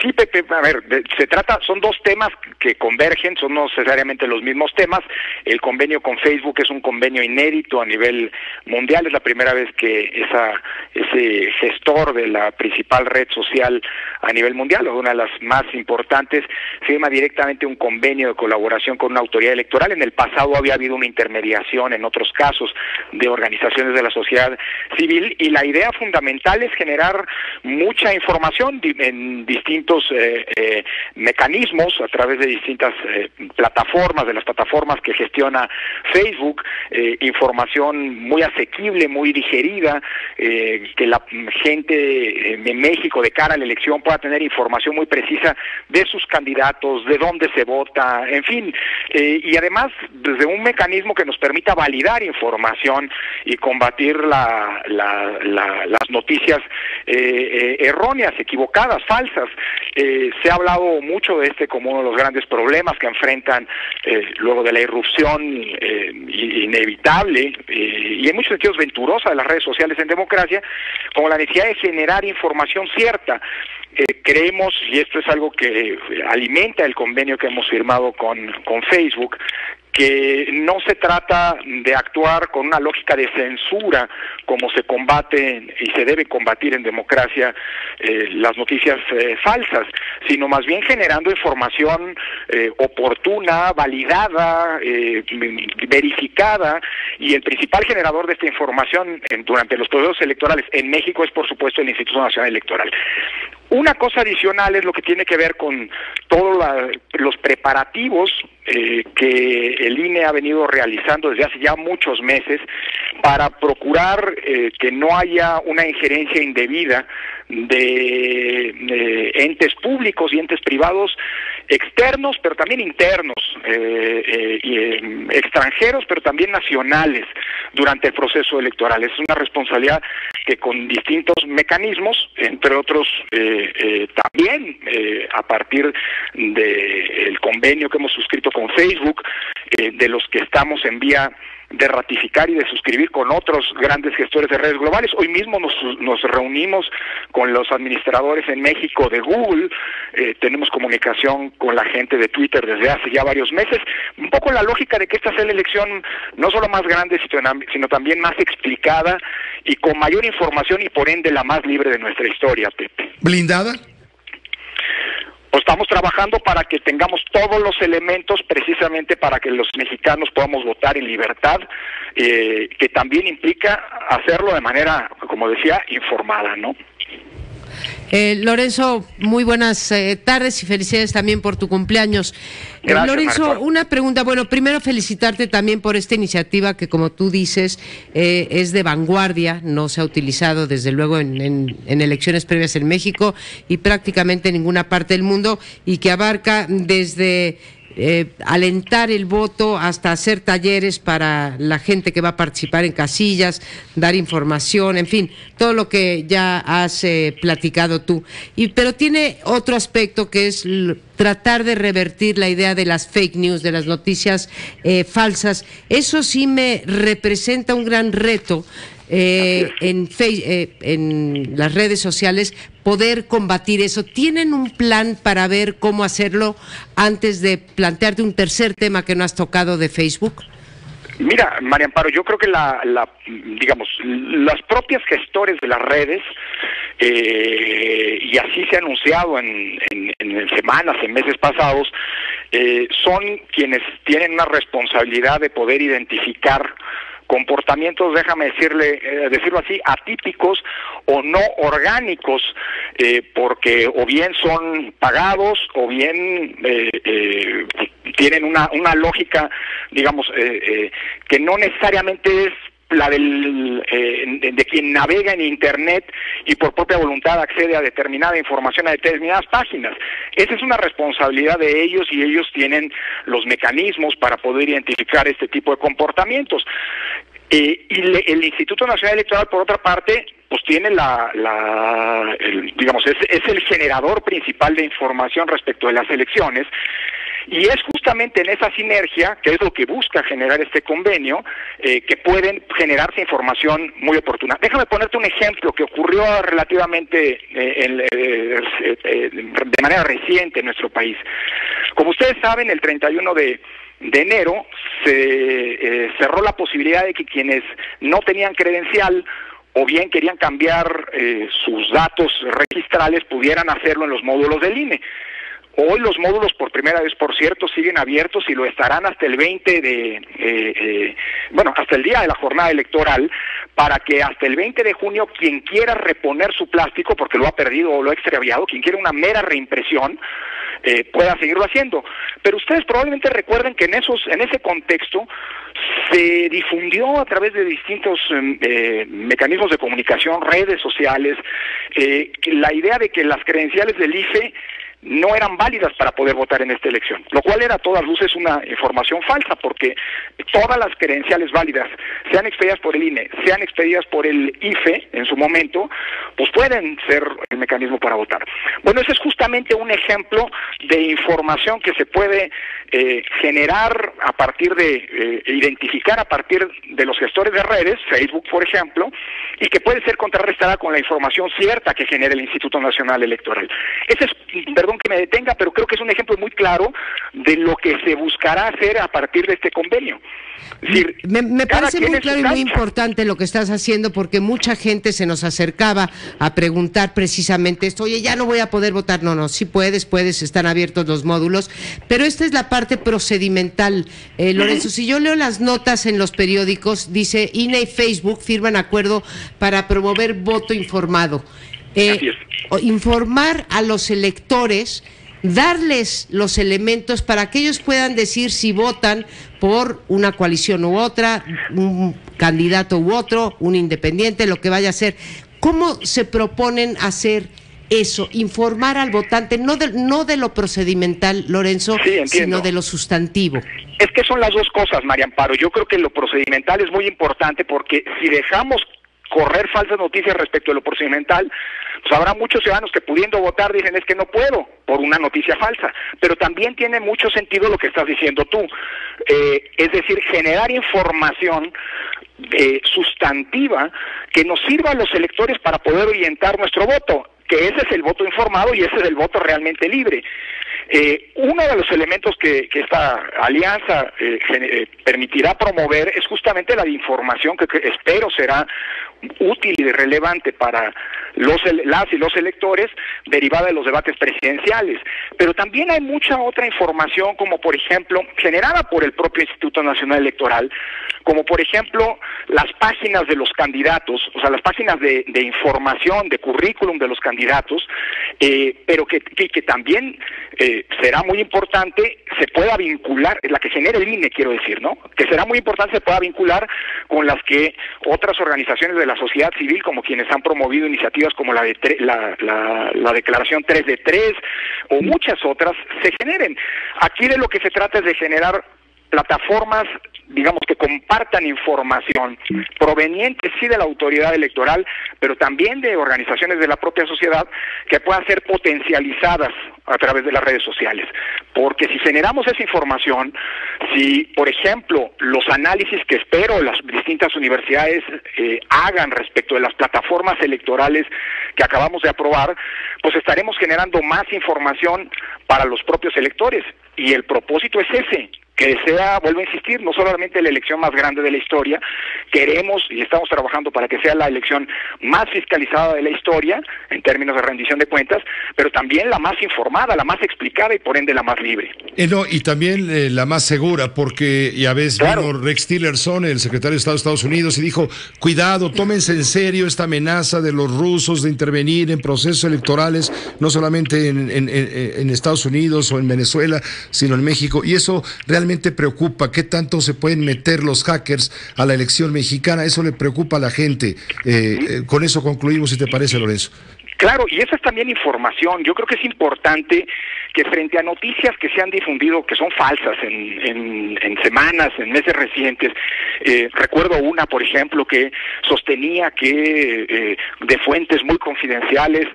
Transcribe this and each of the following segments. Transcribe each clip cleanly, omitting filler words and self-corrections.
Sí, Pepe, a ver, son dos temas que convergen, son no necesariamente los mismos temas. El convenio con Facebook es un convenio inédito a nivel mundial, es la primera vez que ese gestor de la principal red social a nivel mundial, o una de las más importantes, firma directamente un convenio de colaboración con una autoridad electoral. En el pasado había habido una intermediación en otros casos de organizaciones de la sociedad civil, y la idea fundamental es generar mucha información en distintos mecanismos a través de distintas plataformas, de las plataformas que gestiona Facebook, información muy asequible, muy digerida, que la gente de México de cara a la elección pueda tener información muy precisa de sus candidatos, de dónde se vota, en fin, y además desde un mecanismo que nos permita validar información y combatir las noticias erróneas, equivocadas, falsas. Se ha hablado mucho de como uno de los grandes problemas que enfrentan luego de la irrupción inevitable y en muchos sentidos venturosa de las redes sociales en democracia, como la necesidad de generar información cierta. Creemos, y esto es algo que alimenta el convenio que hemos firmado con Facebook, que no se trata de actuar con una lógica de censura como se combate y se debe combatir en democracia las noticias falsas, sino más bien generando información oportuna, validada, verificada, y el principal generador de esta información durante los procesos electorales en México es, por supuesto, el Instituto Nacional Electoral. Una cosa adicional es lo que tiene que ver con todos los preparativos que el INE ha venido realizando desde hace ya muchos meses para procurar que no haya una injerencia indebida de entes públicos y entes privados externos, pero también internos, extranjeros, pero también nacionales durante el proceso electoral. Es una responsabilidad que con distintos mecanismos, entre otros también a partir del convenio que hemos suscrito con Facebook, de los que estamos en vía de ratificar y de suscribir con otros grandes gestores de redes globales. Hoy mismo nos reunimos con los administradores en México de Google, tenemos comunicación con la gente de Twitter desde hace ya varios meses, un poco la lógica de que esta sea la elección no solo más grande, sino también más explicada y con mayor información y por ende la más libre de nuestra historia, Pepe. ¿Blindada? Estamos trabajando para que tengamos todos los elementos precisamente para que los mexicanos podamos votar en libertad, que también implica hacerlo de manera, como decía, informada, ¿no? Lorenzo, muy buenas tardes y felicidades también por tu cumpleaños. Gracias, Lorenzo, Marco. una pregunta. Bueno, primero felicitarte también por esta iniciativa que, como tú dices, es de vanguardia, no se ha utilizado desde luego en elecciones previas en México y prácticamente en ninguna parte del mundo, y que abarca desde alentar el voto hasta hacer talleres para la gente que va a participar en casillas, dar información, en fin, todo lo que ya has platicado tú. Pero tiene otro aspecto que es tratar de revertir la idea de las fake news, de las noticias falsas. Eso sí me representa un gran reto en las redes sociales, poder combatir eso. ¿Tienen un plan para ver cómo hacerlo antes de plantearte un tercer tema que no has tocado de Facebook? Mira, María Amparo, yo creo que digamos, las propias gestores de las redes, y así se ha anunciado en semanas, en meses pasados, son quienes tienen una responsabilidad de poder identificar comportamientos, déjame decirlo así, atípicos o no orgánicos, porque o bien son pagados o bien tienen una lógica, digamos, que no necesariamente es la de quien navega en Internet y por propia voluntad accede a determinada información, a determinadas páginas. Esa es una responsabilidad de ellos, y ellos tienen los mecanismos para poder identificar este tipo de comportamientos. Y el Instituto Nacional Electoral, por otra parte, pues tiene digamos, es el generador principal de información respecto de las elecciones, Y es justamente en esa sinergia, que es lo que busca generar este convenio, que pueden generarse información muy oportuna. Déjame ponerte un ejemplo que ocurrió relativamente de manera reciente en nuestro país. Como ustedes saben, el 31 de enero se cerró la posibilidad de que quienes no tenían credencial o bien querían cambiar sus datos registrales pudieran hacerlo en los módulos del INE. Hoy los módulos, por primera vez, por cierto, siguen abiertos y lo estarán hasta el 20 hasta el día de la jornada electoral, para que hasta el 20 de junio quien quiera reponer su plástico, porque lo ha perdido o lo ha extraviado, quien quiera una mera reimpresión, pueda seguirlo haciendo. Pero ustedes probablemente recuerden que en ese contexto se difundió a través de distintos mecanismos de comunicación, redes sociales, la idea de que las credenciales del IFE no eran válidas para poder votar en esta elección, lo cual era a todas luces una información falsa, porque todas las credenciales válidas, sean expedidas por el INE, sean expedidas por el IFE en su momento, pues pueden ser el mecanismo para votar. Bueno, ese es justamente un ejemplo de información que se puede generar a partir de, identificar a partir de los gestores de redes, Facebook por ejemplo, y que puede ser contrarrestada con la información cierta que genera el Instituto Nacional Electoral. Ese es, perdón que me detenga, pero creo que es un ejemplo muy claro de lo que se buscará hacer a partir de este convenio. Es decir, me parece muy claro y muy importante lo que estás haciendo, porque mucha gente se nos acercaba a preguntar precisamente esto. Oye, ya no voy a poder votar. No, sí puedes, están abiertos los módulos, pero esta es la parte procedimental. Lorenzo, si yo leo las notas en los periódicos, dice INE y Facebook firman acuerdo para promover voto informado. Informar a los electores, darles los elementos para que ellos puedan decir si votan por una coalición u otra, un candidato u otro, un independiente, lo que vaya a ser. ¿Cómo se proponen hacer eso? Informar al votante, no de lo procedimental, Lorenzo, sino de lo sustantivo. Es que son las dos cosas, María Amparo. Yo creo que lo procedimental es muy importante, porque si dejamos correr falsas noticias respecto a lo procedimental, pues habrá muchos ciudadanos que pudiendo votar dicen es que no puedo por una noticia falsa. Pero también tiene mucho sentido lo que estás diciendo tú, es decir, generar información sustantiva que nos sirva a los electores para poder orientar nuestro voto, que ese es el voto informado y ese es el voto realmente libre. Uno de los elementos que esta alianza permitirá promover es justamente la de información que espero será útil y relevante para las y los electores, derivada de los debates presidenciales. Pero también hay mucha otra información, como por ejemplo, generada por el propio Instituto Nacional Electoral, como por ejemplo las páginas de los candidatos, o sea, las páginas de información, de currículum de los candidatos, pero que también será muy importante, se pueda vincular, la que genera el INE, quiero decir, ¿no? Que será muy importante se pueda vincular con las que otras organizaciones de la sociedad civil, como quienes han promovido iniciativas como la declaración 3 de 3 o muchas otras, se generen. Aquí de lo que se trata es de generar plataformas, digamos, que compartan información proveniente sí de la autoridad electoral, pero también de organizaciones de la propia sociedad, que puedan ser potencializadas a través de las redes sociales. Porque si generamos esa información, si, por ejemplo, los análisis que espero las distintas universidades hagan respecto de las plataformas electorales que acabamos de aprobar, pues estaremos generando más información para los propios electores. Y el propósito es ese, que sea, vuelvo a insistir, no solamente la elección más grande de la historia, queremos y estamos trabajando para que sea la elección más fiscalizada de la historia, en términos de rendición de cuentas, pero también la más informada, la más explicada y por ende la más libre. Y también la más segura, porque ya ves, claro, vino Rex Tillerson, el secretario de Estado de Estados Unidos, y dijo, cuidado, tómense en serio esta amenaza de los rusos de intervenir en procesos electorales, no solamente en Estados Unidos o en Venezuela, sino en México, y eso realmente preocupa. ¿Qué tanto se pueden meter los hackers a la elección mexicana? Eso le preocupa a la gente. Con eso concluimos, si te parece, Lorenzo. Claro, y esa es también información. Yo creo que es importante que frente a noticias que se han difundido, que son falsas en semanas, en meses recientes, recuerdo una, por ejemplo, que sostenía que de fuentes muy confidenciales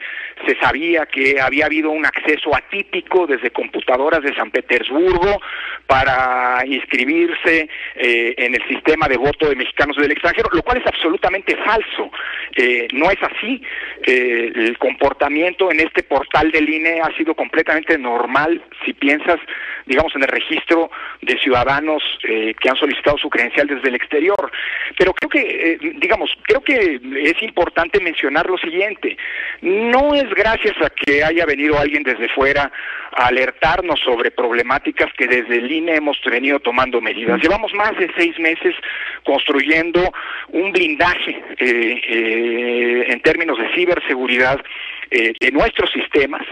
se sabía que había habido un acceso atípico desde computadoras de San Petersburgo para inscribirse en el sistema de voto de mexicanos del extranjero, lo cual es absolutamente falso. No es así. El comportamiento en este portal del INE ha sido completamente normal si piensas, digamos, en el registro de ciudadanos que han solicitado su credencial desde el exterior. Pero creo que, creo que es importante mencionar lo siguiente: no es gracias a que haya venido alguien desde fuera a alertarnos sobre problemáticas que desde el INE hemos venido tomando medidas. Llevamos más de 6 meses construyendo un blindaje en términos de ciberseguridad de nuestros sistemas,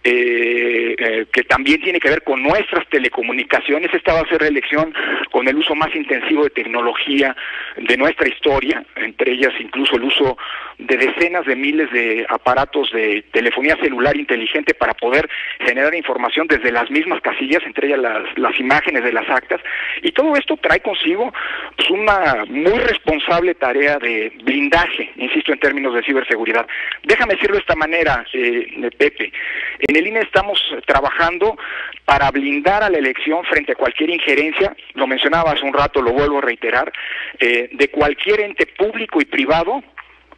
que también tiene que ver con nuestras telecomunicaciones. Esta va a ser la elección con el uso más intensivo de tecnología de nuestra historia, entre ellas incluso el uso de decenas de miles de aparatos de telefonía celular inteligente para poder generar información desde las mismas casillas, entre ellas las imágenes de las actas, y todo esto trae consigo pues, una muy responsable tarea de blindaje, insisto, en términos de ciberseguridad. Déjame decirlo de esta manera, Pepe, en el INE estamos trabajando para blindar a la elección frente a cualquier injerencia, lo mencionaba hace un rato, lo vuelvo a reiterar, de cualquier ente público y privado,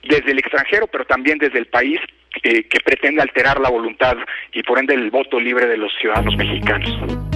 desde el extranjero, pero también desde el país, que pretende alterar la voluntad y por ende el voto libre de los ciudadanos mexicanos.